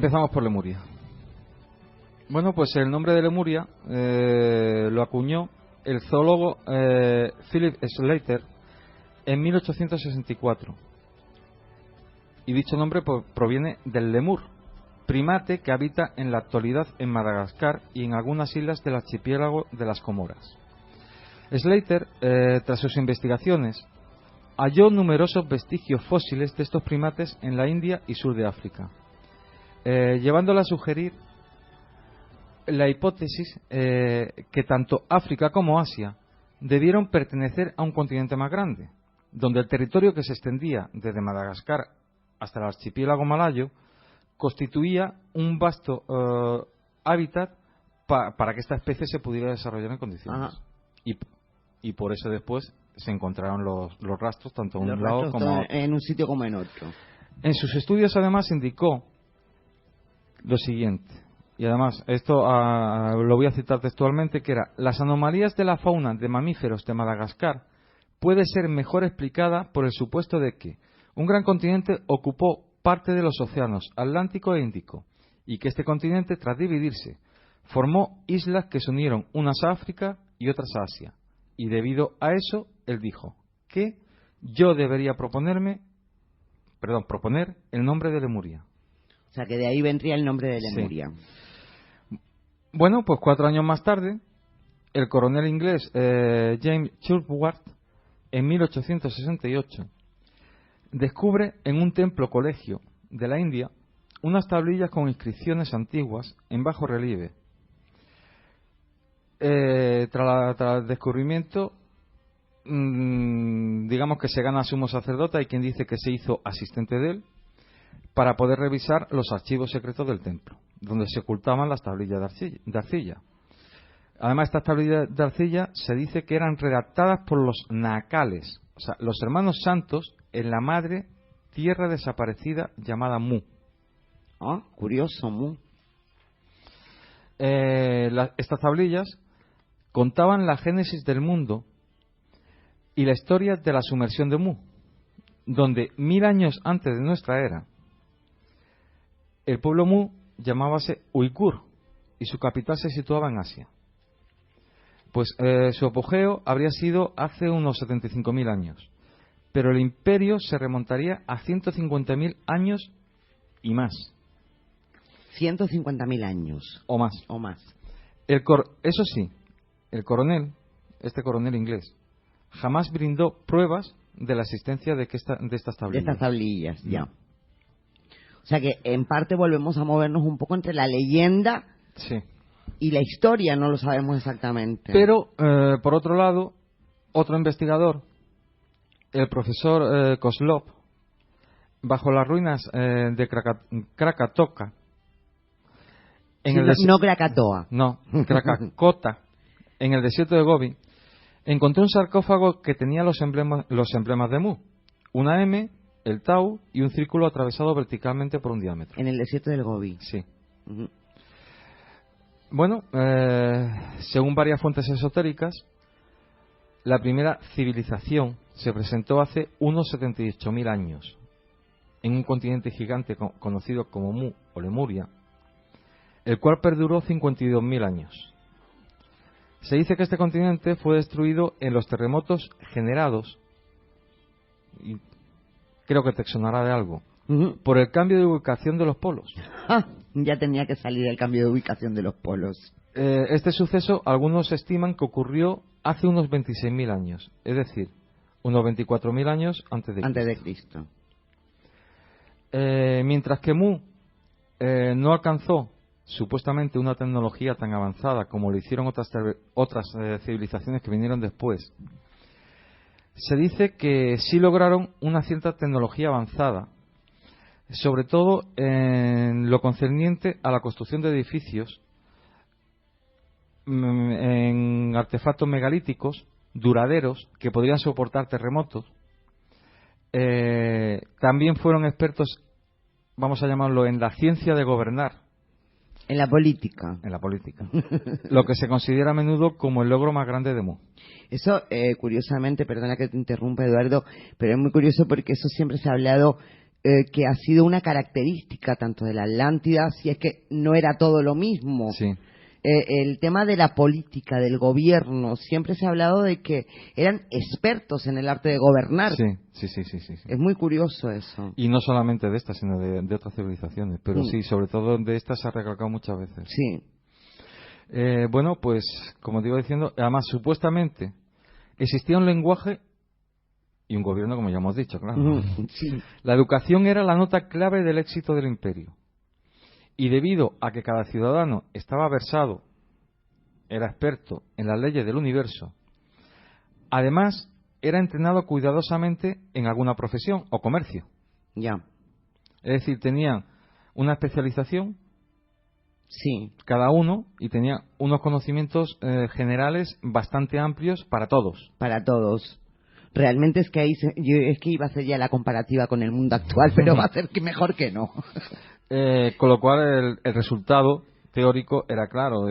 Empezamos por Lemuria. Bueno, pues el nombre de Lemuria lo acuñó el zoólogo Philip Slater en 1864. Y dicho nombre proviene del lemur, primate que habita en la actualidad en Madagascar y en algunas islas del archipiélago de las Comoras. Slater, tras sus investigaciones, halló numerosos vestigios fósiles de estos primates en la India y sur de África, llevándole a sugerir la hipótesis que tanto África como Asia debieron pertenecer a un continente más grande, donde el territorio que se extendía desde Madagascar hasta el archipiélago malayo constituía un vasto hábitat para que esta especie se pudiera desarrollar en condiciones. Y por eso después se encontraron los rastros tanto en un lado como en un sitio como en otro. En sus estudios además indicó lo siguiente, y además esto lo voy a citar textualmente, que era: las anomalías de la fauna de mamíferos de Madagascar puede ser mejor explicada por el supuesto de que un gran continente ocupó parte de los océanos Atlántico e Índico, y que este continente, tras dividirse, formó islas que se unieron unas a África y otras a Asia, y debido a eso él dijo que yo debería proponer el nombre de Lemuria. O sea, que de ahí vendría el nombre de Lemuria. Sí. Bueno, pues 4 años más tarde, el coronel inglés James Churchward, en 1868, descubre en un templo colegio de la India unas tablillas con inscripciones antiguas en bajo relieve. Tras el descubrimiento, digamos que se gana a sumo sacerdote, hay quien dice que se hizo asistente de él, para poder revisar los archivos secretos del templo, donde se ocultaban las tablillas de arcilla. Además, estas tablillas de arcilla se dice que eran redactadas por los nacales, o sea, los hermanos santos en la madre tierra desaparecida llamada Mu. Ah, curioso, Mu. Estas tablillas contaban la génesis del mundo y la historia de la sumersión de Mu, donde 1000 años antes de nuestra era, el pueblo Mu llamábase Uigur y su capital se situaba en Asia. Pues su apogeo habría sido hace unos 75.000 años, pero el imperio se remontaría a 150.000 años y más. 150.000 años. O más. O más. Eso sí, este coronel inglés, jamás brindó pruebas de la existencia de estas tablillas. De estas tablillas, ya. O sea que en parte volvemos a movernos un poco entre la leyenda, sí, y la historia, no lo sabemos exactamente. Pero, por otro lado, otro investigador, el profesor Kozlov, bajo las ruinas de Krakatoa, no Krakatoa. No, Krakatoa, en el desierto de Gobi, encontró un sarcófago que tenía los emblemas de Mu, una M, el Tau y un círculo atravesado verticalmente por un diámetro. En el desierto del Gobi. Sí. Bueno, según varias fuentes esotéricas, la primera civilización se presentó hace unos 78.000 años en un continente gigante conocido como Mu o Lemuria, el cual perduró 52.000 años. Se dice que este continente fue destruido en los terremotos generados, y creo que te sonará de algo, por el cambio de ubicación de los polos. Ya tenía que salir el cambio de ubicación de los polos. Este suceso algunos estiman que ocurrió hace unos 26.000 años, es decir, unos 24.000 años antes de Cristo. Mientras que Mu no alcanzó supuestamente una tecnología tan avanzada como lo hicieron otras civilizaciones que vinieron después, se dice que sí lograron una cierta tecnología avanzada, sobre todo en lo concerniente a la construcción de edificios en artefactos megalíticos duraderos que podrían soportar terremotos. También fueron expertos, vamos a llamarlo, en la ciencia de gobernar. En la política. En la política. Lo que se considera a menudo como el logro más grande de Mu. Eso, curiosamente, perdona que te interrumpa, Eduardo, pero es muy curioso porque eso siempre se ha hablado que ha sido una característica tanto de la Atlántida, si es que no era todo lo mismo. Sí. El tema de la política, del gobierno, siempre se ha hablado de que eran expertos en el arte de gobernar. Sí. Es muy curioso eso. Y no solamente de estas, sino de otras civilizaciones. Pero sí, sobre todo de estas se ha recalcado muchas veces. Sí. Bueno, pues, como te iba diciendo, además, supuestamente, existía un lenguaje y un gobierno, como ya hemos dicho, claro. Sí. La educación era la nota clave del éxito del imperio. Y debido a que cada ciudadano estaba versado, era experto en las leyes del universo, además era entrenado cuidadosamente en alguna profesión o comercio. Ya. Es decir, tenían una especialización, Sí. cada uno, y tenían unos conocimientos generales bastante amplios para todos. Para todos. Realmente es que ahí yo es que iba a hacer ya la comparativa con el mundo actual, pero va a ser que mejor que no. Con lo cual el resultado teórico era claro.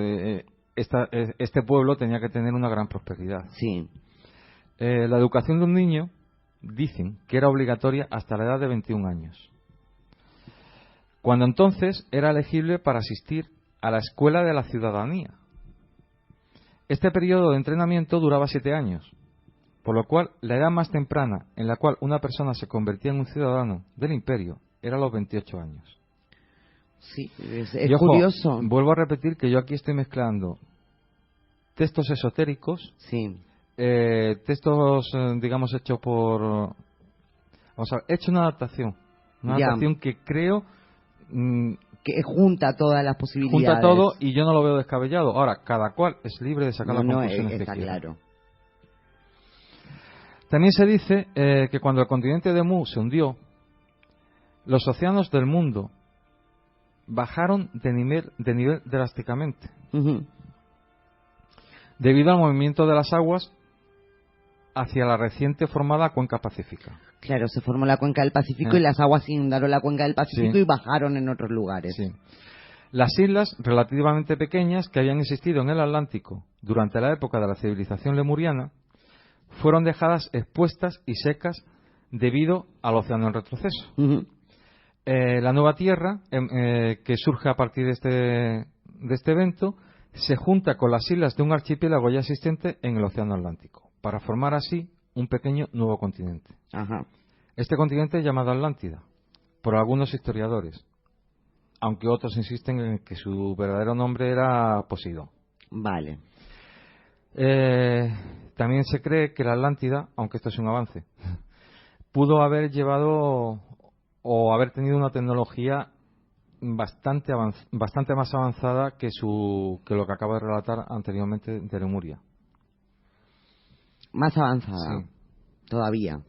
Este pueblo tenía que tener una gran prosperidad. Sí. La educación de un niño, dicen que era obligatoria hasta la edad de 21 años. Cuando entonces era elegible para asistir a la escuela de la ciudadanía. Este periodo de entrenamiento duraba 7 años, por lo cual la edad más temprana en la cual una persona se convertía en un ciudadano del imperio era a los 28 años. Sí, es y, ojo, curioso. Vuelvo a repetir que yo aquí estoy mezclando textos esotéricos, sí, textos, digamos, hechos por... Vamos a ver, he hecho una adaptación que creo... que junta todas las posibilidades. Junta todo y yo no lo veo descabellado. Ahora, cada cual es libre de sacar las conclusiones que está quiera. Claro. También se dice que cuando el continente de Mu se hundió, los océanos del mundo bajaron de nivel drásticamente. Debido al movimiento de las aguas hacia la reciente formada cuenca pacífica. Claro, se formó la cuenca del Pacífico y las aguas inundaron la cuenca del Pacífico y bajaron en otros lugares. Sí. Las islas relativamente pequeñas que habían existido en el Atlántico durante la época de la civilización lemuriana fueron dejadas expuestas y secas debido al océano en retroceso. La nueva tierra que surge a partir de este evento se junta con las islas de un archipiélago ya existente en el océano Atlántico para formar así un pequeño nuevo continente. Ajá. Este continente es llamado Atlántida por algunos historiadores, aunque otros insisten en que su verdadero nombre era Poseidón. Vale. También se cree que la Atlántida, aunque esto es un avance, pudo haber llevado o haber tenido una tecnología bastante más avanzada que lo que acabo de relatar anteriormente de Lemuria. Más avanzada. Sí. Todavía.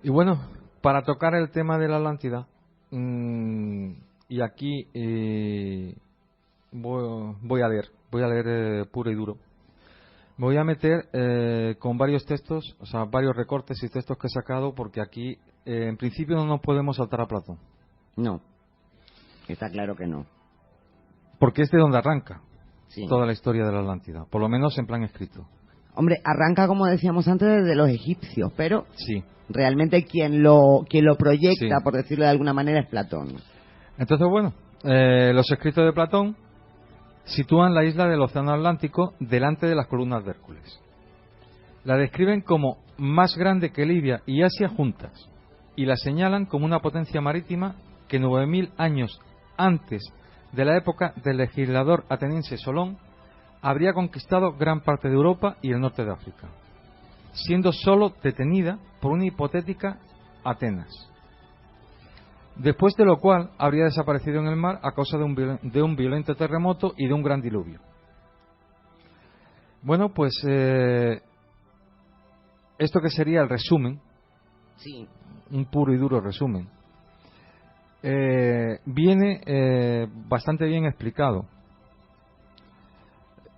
Y bueno, para tocar el tema de la Atlántida, y aquí voy a leer puro y duro. Me voy a meter con varios textos, o sea, varios recortes y textos que he sacado, porque aquí, en principio, no nos podemos saltar a Platón. No, está claro que no. Porque es de donde arranca toda la historia de la Atlántida, por lo menos en plan escrito. Hombre, arranca, como decíamos antes, desde los egipcios, pero sí, realmente quien lo proyecta, por decirlo de alguna manera, es Platón. Entonces, bueno, los escritos de Platón sitúan la isla del Océano Atlántico delante de las columnas de Hércules. La describen como más grande que Libia y Asia juntas, y la señalan como una potencia marítima que 9000 años antes de la época del legislador ateniense Solón habría conquistado gran parte de Europa y el norte de África, siendo solo detenida por una hipotética Atenas. Después de lo cual habría desaparecido en el mar a causa de un violento terremoto y de un gran diluvio. Bueno, pues esto que sería el resumen, un puro y duro resumen, viene bastante bien explicado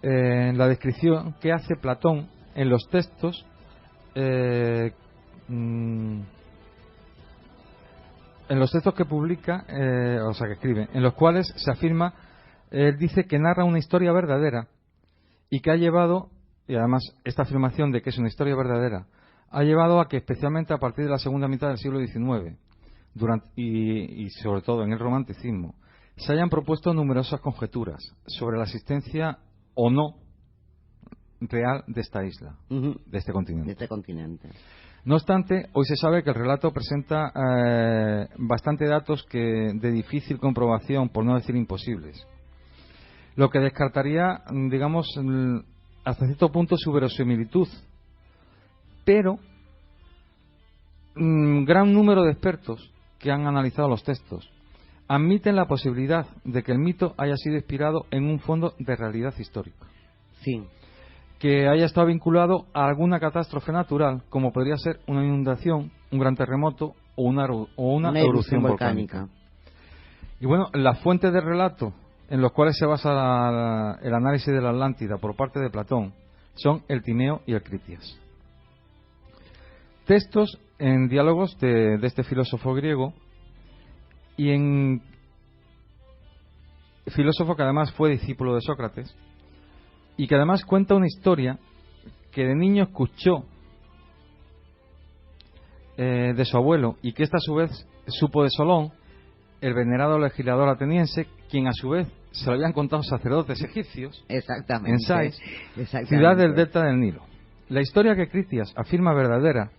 en la descripción que hace Platón en los textos en los textos que publica, que escribe, en los cuales se afirma, él dice que narra una historia verdadera y que ha llevado, y además esta afirmación de que es una historia verdadera, ha llevado a que especialmente a partir de la segunda mitad del siglo XIX, y sobre todo en el romanticismo, se hayan propuesto numerosas conjeturas sobre la existencia o no real de esta isla, de este continente. No obstante, hoy se sabe que el relato presenta bastante datos de difícil comprobación, por no decir imposibles, lo que descartaría, digamos, hasta cierto punto su verosimilitud, pero gran número de expertos que han analizado los textos admiten la posibilidad de que el mito haya sido inspirado en un fondo de realidad histórica. Sí. Que haya estado vinculado a alguna catástrofe natural, como podría ser una inundación, un gran terremoto o una erupción volcánica. Y bueno, las fuentes de relato en los cuales se basa el análisis de la Atlántida por parte de Platón son el Timeo y el Critias. Textos en diálogos de este filósofo griego, y en filósofo que además fue discípulo de Sócrates, y que además cuenta una historia que de niño escuchó de su abuelo, y que ésta a su vez supo de Solón, el venerado legislador ateniense, quien a su vez se lo habían contado sacerdotes egipcios. Exactamente. En Sais, ciudad del delta del Nilo. La historia que Critias afirma verdadera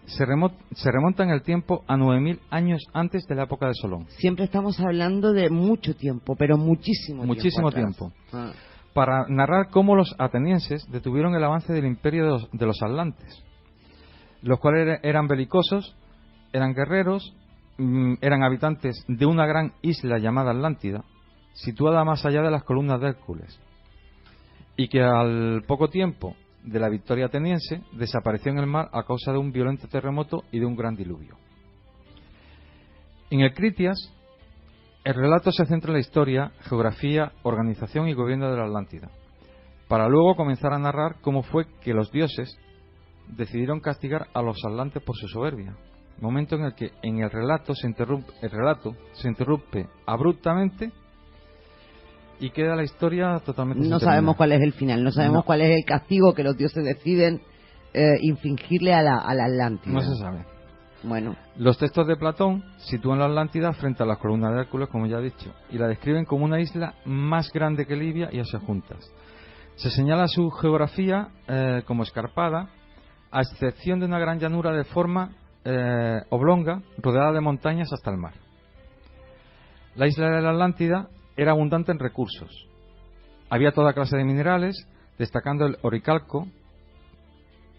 se remonta en el tiempo a 9.000 años antes de la época de Solón. Siempre estamos hablando de mucho tiempo, pero muchísimo tiempo. Para narrar cómo los atenienses detuvieron el avance del imperio de los atlantes, los cuales eran belicosos, eran guerreros, eran habitantes de una gran isla llamada Atlántida, situada más allá de las columnas de Hércules, y que al poco tiempo de la victoria ateniense desapareció en el mar a causa de un violento terremoto y de un gran diluvio. En el Critias, el relato se centra en la historia, geografía, organización y gobierno de la Atlántida, para luego comenzar a narrar cómo fue que los dioses decidieron castigar a los atlantes por su soberbia, momento en el que en el relato se interrumpe abruptamente y queda la historia totalmente no sabemos cuál es el final, no sabemos cuál es el castigo que los dioses deciden infligirle a la Atlántida. No se sabe. Bueno, los textos de Platón sitúan la Atlántida frente a las columnas de Hércules, como ya he dicho, y la describen como una isla más grande que Libia y Asia juntas. Se señala su geografía como escarpada, a excepción de una gran llanura de forma oblonga, rodeada de montañas hasta el mar. La isla de la Atlántida era abundante en recursos. Había toda clase de minerales, destacando el oricalco,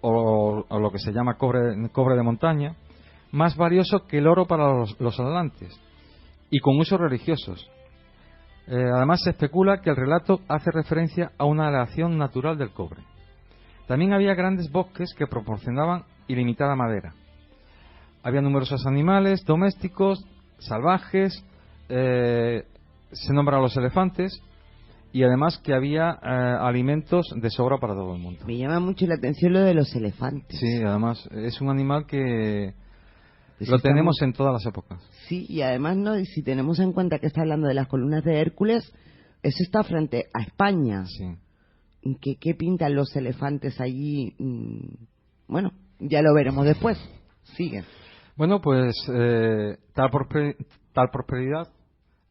o lo que se llama cobre de montaña, más valioso que el oro para los atlantes, y con usos religiosos. Además, se especula que el relato hace referencia a una aleación natural del cobre. También había grandes bosques que proporcionaban ilimitada madera. Había numerosos animales domésticos, salvajes, se nombra a los elefantes, y además que había alimentos de sobra para todo el mundo. Me llama mucho la atención lo de los elefantes. Sí, además es un animal que lo tenemos en todas las épocas. Sí, y además, ¿no? Y si tenemos en cuenta que está hablando de las columnas de Hércules, eso está frente a España. Sí. ¿Qué pintan los elefantes allí? Bueno, ya lo veremos después. Sigue. Bueno, pues tal prosperidad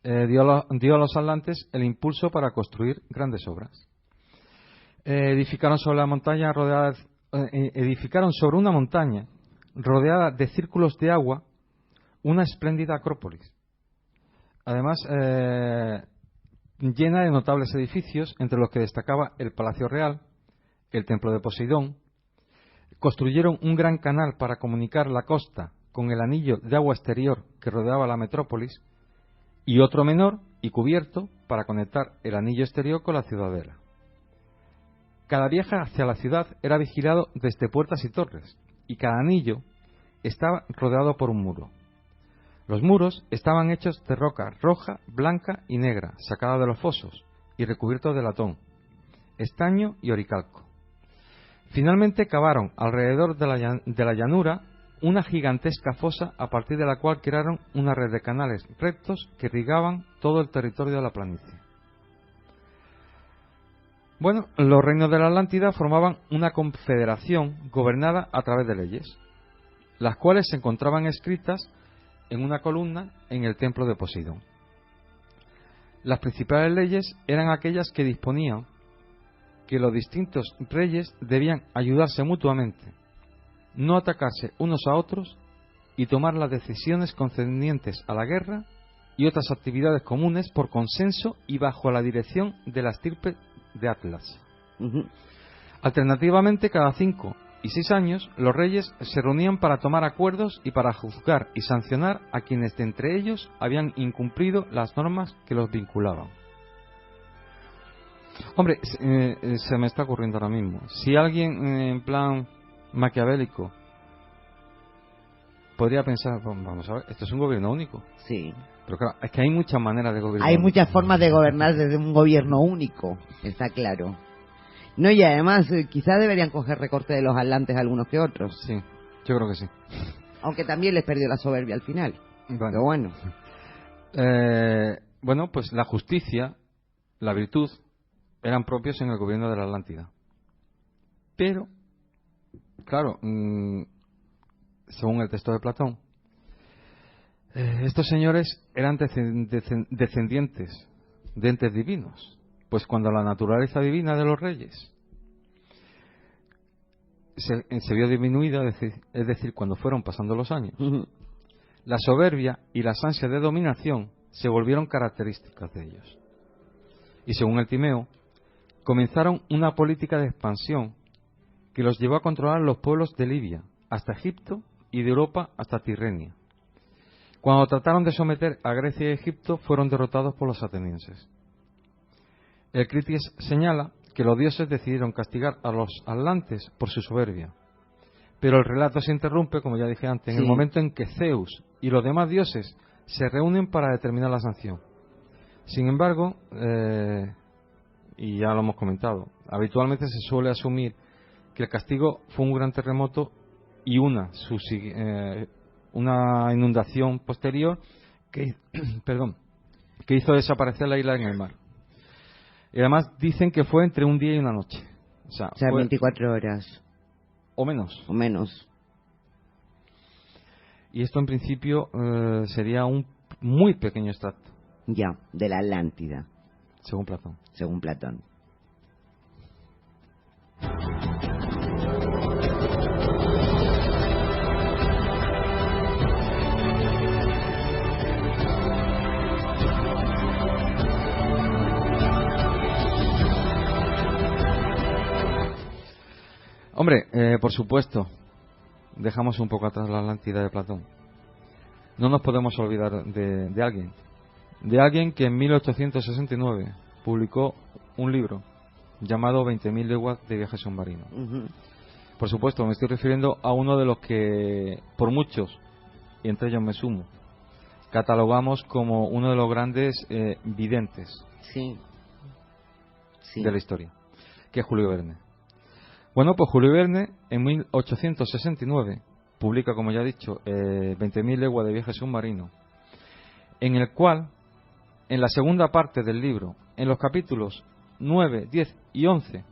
dio a los atlantes el impulso para construir grandes obras. Edificaron sobre una montaña rodeada de círculos de agua una espléndida acrópolis, además llena de notables edificios, entre los que destacaba el Palacio Real, el Templo de Poseidón. Construyeron un gran canal para comunicar la costa con el anillo de agua exterior que rodeaba la metrópolis, y otro menor y cubierto para conectar el anillo exterior con la ciudadela. Cada viaje hacia la ciudad era vigilado desde puertas y torres, y cada anillo estaba rodeado por un muro. Los muros estaban hechos de roca roja, blanca y negra, sacada de los fosos, y recubiertos de latón, estaño y oricalco. Finalmente cavaron alrededor de la llanura una gigantesca fosa a partir de la cual crearon una red de canales rectos que irrigaban todo el territorio de la planicie. Bueno, los reinos de la Atlántida formaban una confederación gobernada a través de leyes, las cuales se encontraban escritas en una columna en el templo de Poseidón. Las principales leyes eran aquellas que disponían que los distintos reyes debían ayudarse mutuamente, no atacarse unos a otros y tomar las decisiones concernientes a la guerra y otras actividades comunes por consenso y bajo la dirección de la estirpe de Atlas. Alternativamente, cada 5 y 6 años, los reyes se reunían para tomar acuerdos y para juzgar y sancionar a quienes de entre ellos habían incumplido las normas que los vinculaban. Hombre, se me está ocurriendo ahora mismo. Si alguien en plan maquiavélico podría pensar, vamos a ver, esto es un gobierno único. Sí. Pero claro, es que hay muchas maneras de gobernar. Hay muchas formas de gobernar desde un gobierno único, está claro. No, y además, quizás deberían coger recorte de los atlantes algunos que otros. Sí, yo creo que sí. Aunque también les perdió la soberbia al final. Bueno. Pero bueno. Bueno, pues la justicia, la virtud, eran propios en el gobierno de la Atlántida. Pero, claro, según el texto de Platón, estos señores eran descendientes de entes divinos, pues cuando la naturaleza divina de los reyes se vio disminuida, es decir, cuando fueron pasando los años, la soberbia y las ansias de dominación se volvieron características de ellos. Y según el Timeo, comenzaron una política de expansión que los llevó a controlar los pueblos de Libia hasta Egipto y de Europa hasta Tirrenia. Cuando trataron de someter a Grecia y Egipto, fueron derrotados por los atenienses. El Crities señala que los dioses decidieron castigar a los atlantes por su soberbia. Pero el relato se interrumpe, como ya dije antes, en el momento en que Zeus y los demás dioses se reúnen para determinar la sanción. Sin embargo, y ya lo hemos comentado, habitualmente se suele asumir que el castigo fue un gran terremoto y una inundación posterior que hizo desaparecer la isla en el mar. Y además dicen que fue entre un día y una noche. O sea, 24 horas. O menos. O menos. Y esto en principio sería un muy pequeño extracto. Ya, de la Atlántida. Según Platón. Según Platón. Hombre, por supuesto, dejamos un poco atrás la Atlántida de Platón. No nos podemos olvidar de alguien que en 1869 publicó un libro llamado 20.000 leguas de viaje submarino. Por supuesto, me estoy refiriendo a uno de los que, por muchos, y entre ellos me sumo, catalogamos como uno de los grandes videntes de la historia, que es Julio Verne. Bueno, pues Julio Verne en 1869 publica, como ya he dicho, 20.000 leguas de viaje submarino, en el cual, en la segunda parte del libro, en los capítulos 9, 10 y 11,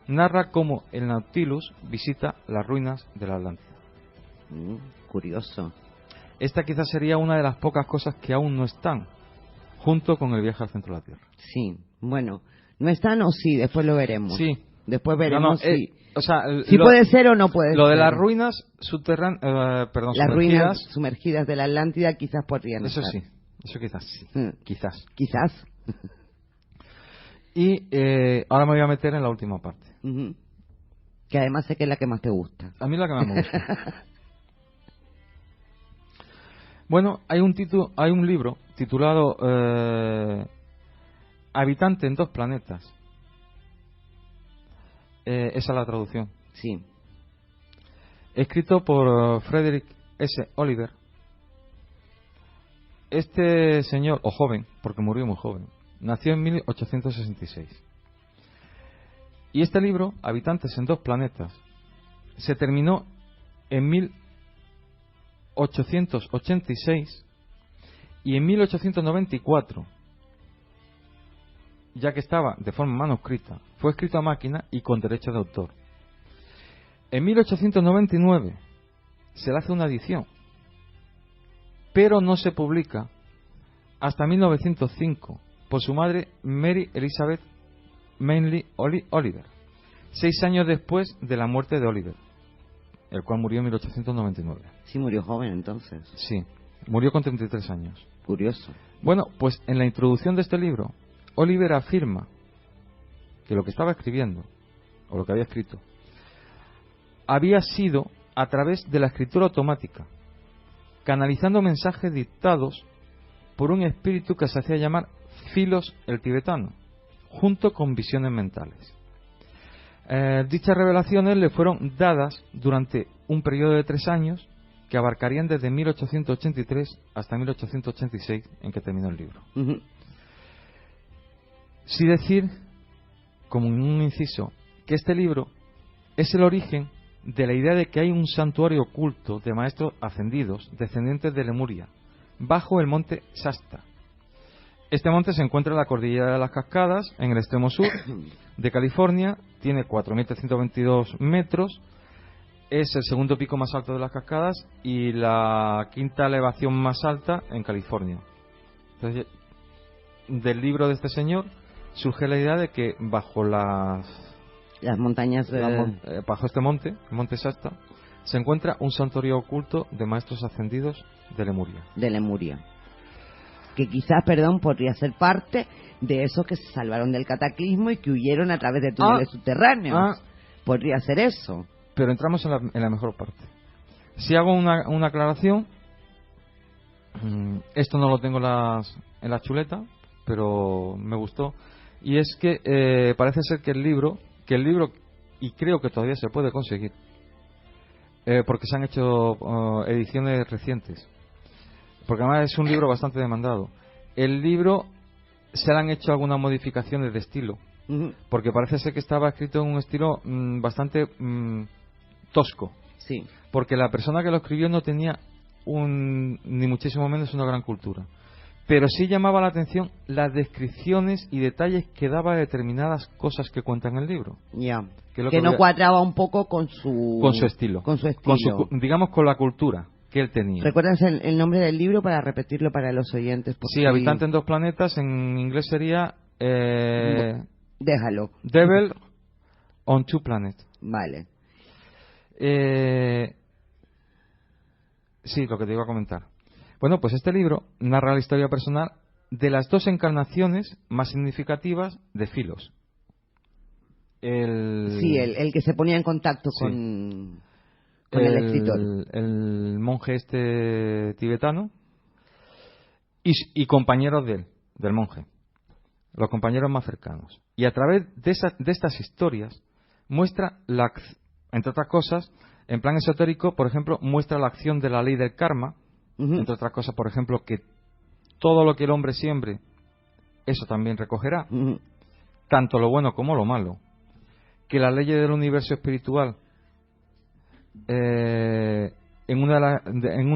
narra cómo el Nautilus visita las ruinas de la Atlántida. Curioso. Esta quizás sería una de las pocas cosas que aún no están, junto con el viaje al centro de la Tierra. Sí, bueno, ¿no están o sí? Después lo veremos. Sí. Después veremos si puede ser o no puede ser. Lo de las ruinas subterráneas, las ruinas sumergidas de la Atlántida quizás podrían estar. Eso sí, eso quizás sí. Quizás. Y ahora me voy a meter en la última parte. Que además sé que es la que más te gusta. A mí es la que más me gusta. Bueno, hay un libro titulado Habitante en dos planetas. Esa es la traducción. Sí. Escrito por Frederick S. Oliver. Este señor, o joven, porque murió muy joven, nació en 1866. Y este libro, Habitantes en dos planetas, se terminó en 1886 y en 1894, ya que estaba de forma manuscrita, fue escrito a máquina y con derecho de autor. En 1899 se le hace una edición, pero no se publica hasta 1905 por su madre Mary Elizabeth Manley Oliver, 6 años después de la muerte de Oliver, el cual murió en 1899. Sí, murió joven entonces. Sí, murió con 33 años. Curioso. Bueno, pues en la introducción de este libro, Oliver afirma que lo que estaba escribiendo, o lo que había escrito, había sido a través de la escritura automática, canalizando mensajes dictados por un espíritu que se hacía llamar Filos el tibetano, junto con visiones mentales. Dichas revelaciones le fueron dadas durante un periodo de 3 años que abarcarían desde 1883 hasta 1886, en que terminó el libro. Ujú. Sí decir, como en un inciso, que este libro es el origen de la idea de que hay un santuario oculto de maestros ascendidos, descendientes de Lemuria, bajo el monte Shasta. Este monte se encuentra en la cordillera de las Cascadas, en el extremo sur de California, tiene 4.322 metros, es el segundo pico más alto de las Cascadas y la quinta elevación más alta en California. Entonces, del libro de este señor surge la idea de que bajo las montañas bajo este monte, el monte Shasta, se encuentra un santuario oculto de maestros ascendidos de Lemuria. De Lemuria. Que quizás, podría ser parte de esos que se salvaron del cataclismo y que huyeron a través de túneles subterráneos. Podría ser eso. Pero entramos en la mejor parte. Si hago una aclaración, esto no lo tengo en la chuleta, pero me gustó, y es que parece ser que el libro, y creo que todavía se puede conseguir, porque se han hecho ediciones recientes, porque además es un libro bastante demandado. El libro se le han hecho algunas modificaciones de estilo, porque parece ser que estaba escrito en un estilo bastante tosco, sí, porque la persona que lo escribió no tenía ni muchísimo menos una gran cultura, pero sí llamaba la atención las descripciones y detalles que daba de determinadas cosas que cuentan en el libro. Ya. Que no cuadraba un poco con su estilo. Con su estilo. Digamos, con la cultura que él tenía. ¿Recuerdas el nombre del libro para repetirlo para los oyentes? Sí, Habitante en dos planetas, en inglés sería... Déjalo. Devil on Two Planets. Vale. Sí, lo que te iba a comentar. Bueno, pues este libro narra la historia personal de las 2 encarnaciones más significativas de Filos. El que se ponía en contacto con el escritor. El monje tibetano y compañeros del monje, los compañeros más cercanos. Y a través de estas historias muestra, entre otras cosas, en plan esotérico, por ejemplo, muestra la acción de la ley del karma, entre otras cosas, por ejemplo, que todo lo que el hombre siembre, eso también recogerá, tanto lo bueno como lo malo, que las leyes del universo espiritual, en una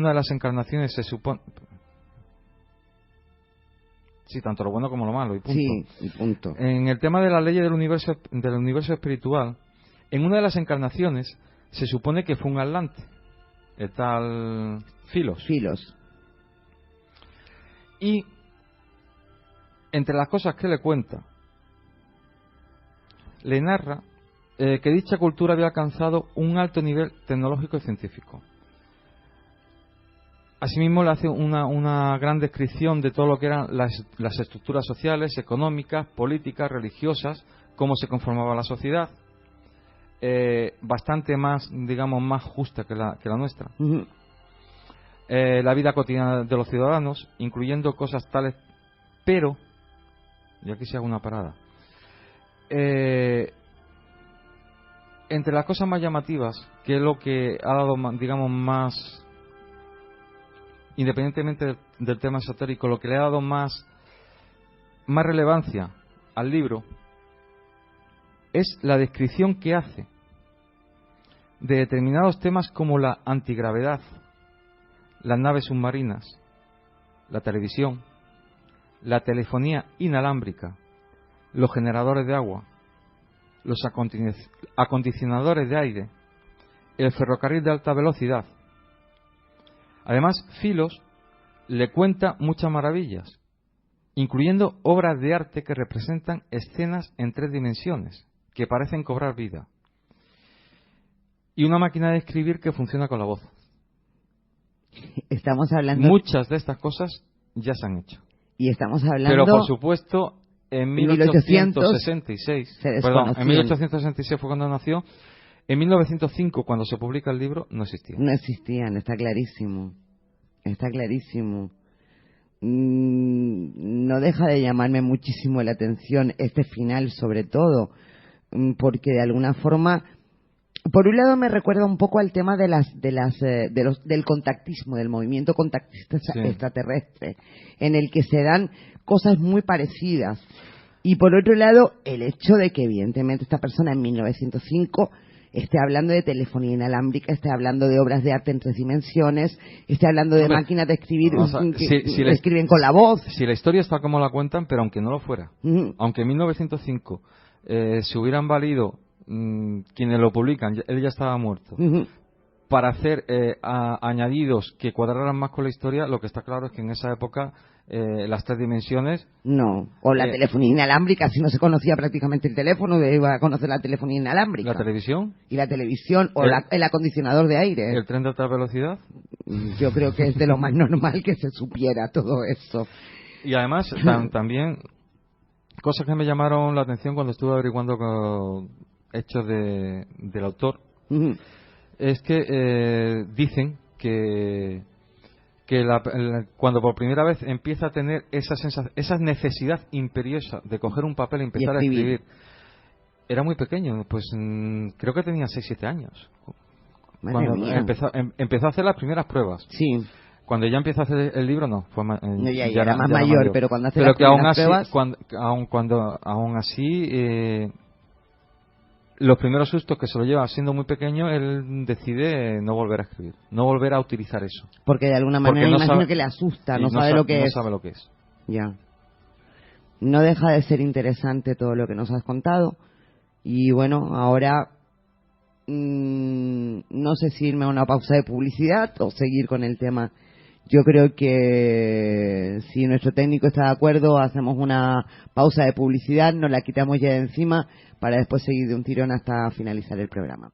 de las encarnaciones se supone... Sí, tanto lo bueno como lo malo, y punto. Sí, y punto. En el tema de las leyes del universo espiritual, en una de las encarnaciones se supone que fue un Atlante, el tal Filos. Y entre las cosas que le cuenta, le narra que dicha cultura había alcanzado un alto nivel tecnológico y científico. Asimismo le hace una gran descripción de todo lo que eran las estructuras sociales, económicas, políticas, religiosas, cómo se conformaba la sociedad, bastante más, digamos, más justa que la nuestra. La vida cotidiana de los ciudadanos, incluyendo cosas tales, pero, y aquí se hago una parada, entre las cosas más llamativas, que es lo que ha dado, digamos, más, independientemente del tema esotérico, lo que le ha dado más relevancia al libro, es la descripción que hace de determinados temas como la antigravedad, las naves submarinas, la televisión, la telefonía inalámbrica, los generadores de agua, los acondicionadores de aire, el ferrocarril de alta velocidad. Además, Filos le cuenta muchas maravillas, incluyendo obras de arte que representan escenas en 3 dimensiones, que parecen cobrar vida, y una máquina de escribir que funciona con la voz. Estamos hablando... Muchas de estas cosas ya se han hecho. Y estamos hablando... Pero, por supuesto, en 1866... Perdón, en 1866 fue cuando nació. En 1905, cuando se publica el libro, no existían. No existían, está clarísimo. Está clarísimo. No deja de llamarme muchísimo la atención este final, sobre todo, porque de alguna forma... Por un lado me recuerda un poco al tema del contactismo, del movimiento contactista extraterrestre, en el que se dan cosas muy parecidas. Y por otro lado, el hecho de que evidentemente esta persona en 1905 esté hablando de telefonía inalámbrica, esté hablando de obras de arte en 3 dimensiones, esté hablando de máquinas de escribir, que escriben con la voz. Si la historia está como la cuentan, pero aunque no lo fuera, aunque en 1905 se hubieran valido quienes lo publican, él ya estaba muerto, para hacer añadidos que cuadraran más con la historia, lo que está claro es que en esa época las 3 dimensiones... No, o la telefonía inalámbrica, si no se conocía prácticamente el teléfono, iba a conocer la telefonía inalámbrica. ¿La televisión? Y la televisión, o el acondicionador de aire. ¿El tren de alta velocidad? Yo creo que es de lo más normal que se supiera todo eso. Y además, también, cosas que me llamaron la atención cuando estuve averiguando hechos del autor, es que dicen que cuando por primera vez empieza a tener esa necesidad imperiosa de coger un papel y empezar a escribir, era muy pequeño, pues creo que tenía 6-7 años. Cuando empezó a hacer las primeras pruebas. Sí. Cuando ya empieza a hacer el libro, no, ya era más mayor, pero cuando hace las primeras pruebas... Aún así, los primeros sustos que se lo lleva siendo muy pequeño, él decide no volver a escribir, no volver a utilizar eso. Porque de alguna manera imagino que le asusta, no sabe lo que es. No sabe lo que es. Ya. No deja de ser interesante todo lo que nos has contado. Y bueno, ahora no sé si irme a una pausa de publicidad o seguir con el tema. Yo creo que si nuestro técnico está de acuerdo, hacemos una pausa de publicidad, nos la quitamos ya de encima para después seguir de un tirón hasta finalizar el programa.